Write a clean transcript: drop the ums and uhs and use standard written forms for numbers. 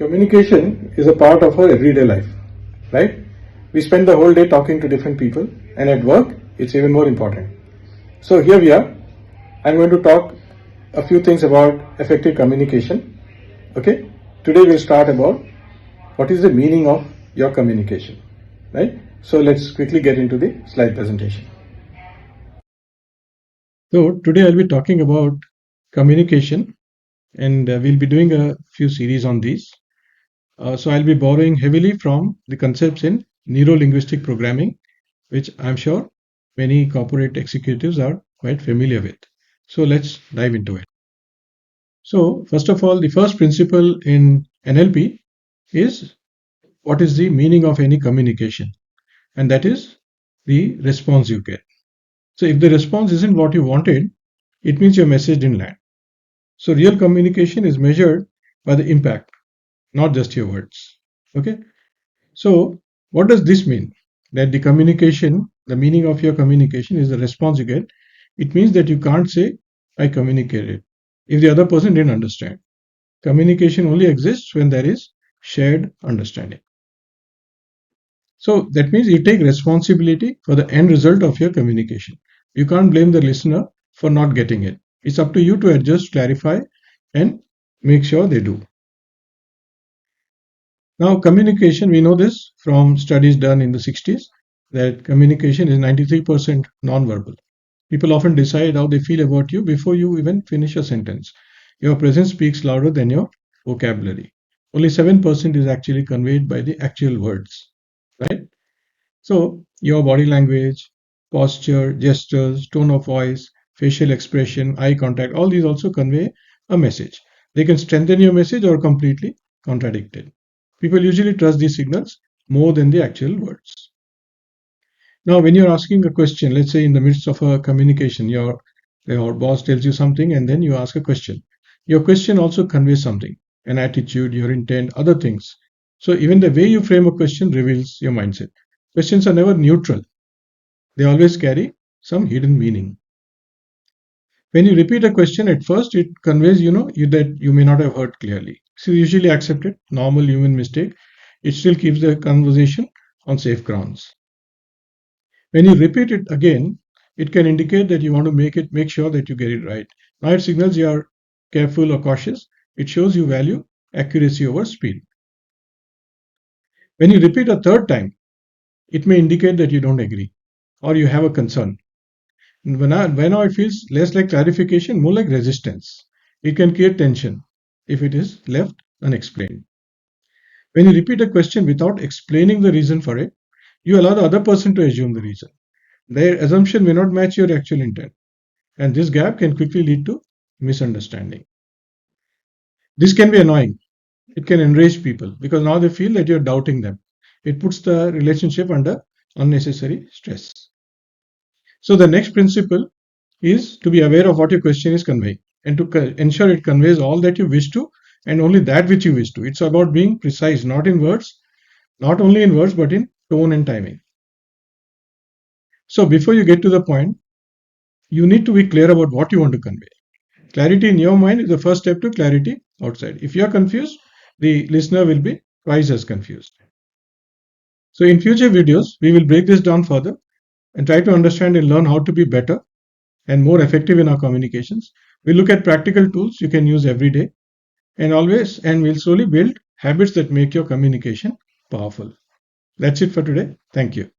Communication is a part of our everyday life, right? We spend the whole day talking to different people, and at work, it's even more important. So here we are. I'm going to talk a few things about effective communication. Okay? Today we'll start about what is the meaning of your communication, right? So let's quickly get into the slide presentation. So today I'll be talking about communication, and we'll be doing a few series on these. So I'll be borrowing heavily from the concepts in neuro-linguistic programming, which I'm sure many corporate executives are quite familiar with. So let's dive into it. So first of all, the first principle in NLP is what is the meaning of any communication, and that is the response you get. So if the response isn't what you wanted, it means your message didn't land. So real communication is measured by the impact, not just your words. Okay. So what does this mean? That the communication, the meaning of your communication is the response you get. It means that you can't say, I communicated, if the other person didn't understand. Communication only exists when there is shared understanding. So that means you take responsibility for the end result of your communication. You can't blame the listener for not getting it. It's up to you to adjust, clarify, and make sure they do. Now, communication, we know this from studies done in the 60s, that communication is 93% nonverbal. People often decide how they feel about you before you even finish a sentence. Your presence speaks louder than your vocabulary. Only 7% is actually conveyed by the actual words, right? So, your body language, posture, gestures, tone of voice, facial expression, eye contact, all these also convey a message. They can strengthen your message or completely contradict it. People usually trust these signals more than the actual words. Now, when you're asking a question, let's say in the midst of a communication, your boss tells you something and then you ask a question. Your question also conveys something, an attitude, your intent, other things. So even the way you frame a question reveals your mindset. Questions are never neutral. They always carry some hidden meaning. When you repeat a question at first, it conveys, that you may not have heard clearly. So usually accept it, normal human mistake. It still keeps the conversation on safe grounds. When you repeat it again, it can indicate that you want to make sure that you get it right. Now it signals you are careful or cautious. It shows you value accuracy over speed. When you repeat a third time, it may indicate that you don't agree or you have a concern. When now it feels less like clarification, more like resistance. It can create tension if it is left unexplained. When you repeat a question without explaining the reason for it, you allow the other person to assume the reason. Their assumption may not match your actual intent, and this gap can quickly lead to misunderstanding. This can be annoying. It can enrage people because now they feel that you're doubting them. It puts the relationship under unnecessary stress. So the next principle is to be aware of what your question is conveying and to ensure it conveys all that you wish to and only that which you wish to. It's about being precise, not in words, not only in words, but in tone and timing. So before you get to the point, you need to be clear about what you want to convey. Clarity in your mind is the first step to clarity outside. If you are confused, the listener will be twice as confused. So in future videos, we will break this down further and try to understand and learn how to be better and more effective in our communications. We'll look at practical tools you can use every day and we'll slowly build habits that make your communication powerful. That's it for today. Thank you.